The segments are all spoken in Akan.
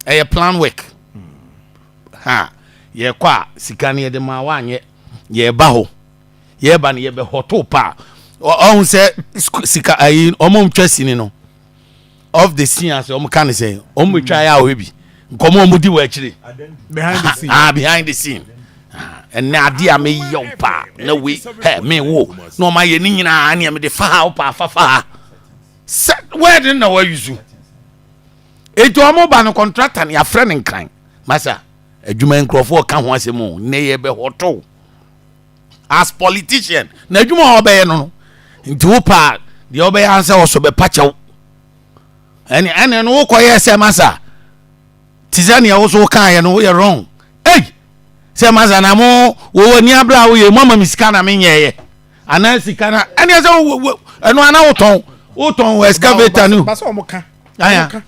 a plan work ha ye kwa sika ne de ma wanye ye ba ho ye ba ne ye be hoto pa on say sika ayi omom twasini no of the scene as om kan say om twa ya we bi nkomo om di wa akire behind the scene and na ade a me yo pa na we he me wo no ma ye ni nyina ne me de fa pa fa where didn't know where you do eto omo ba no contractor ne afre ne nkran masa adwuma nkrofo ka ho asemu ne ye be hoto as politician na adwuma obaye no nti wo pa de obaye ansa wo so be pachew ene no wo koye se masa tizania wo so kan ye no wo ye wrong se masa na mo wo ni abra wo ye mama misika na menye ye ana sika na ene se eno ana wo ton excavator no basa omoka aya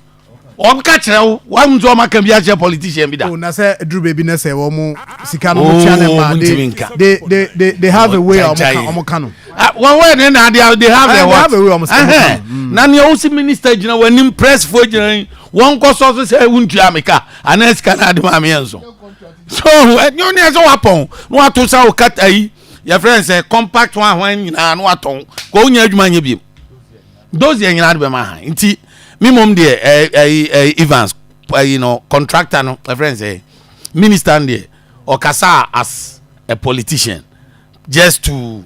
omka kire wo amzo omaka bia che politician bi da na say dru baby na say wo mu sika no mo tia na ma they have a way omoka no one way they have a way omoka na ne o si minister gina wanim press for gina won ko so say wuntu ameka ana sika na de ma me enso so you need so wapon no ato sa o kat ayi your friend say compact one when na no aton ko nya adwuma nya bi those yen na de be ma ha nti me mom there Evans contractor no my friend say minister there okasa as a politician just to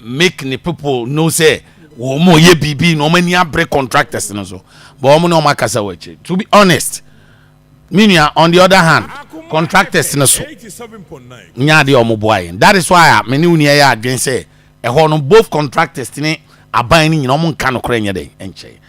make the people know say wo mo ye bibi no many break contractors no so but wo no makasa wache to be honest minia on the other hand contractors no so nya de omoboaye that is why me ni uni ya adwen say e ho no both contractors ni aban ni nyina mo nka no kora nya dey enche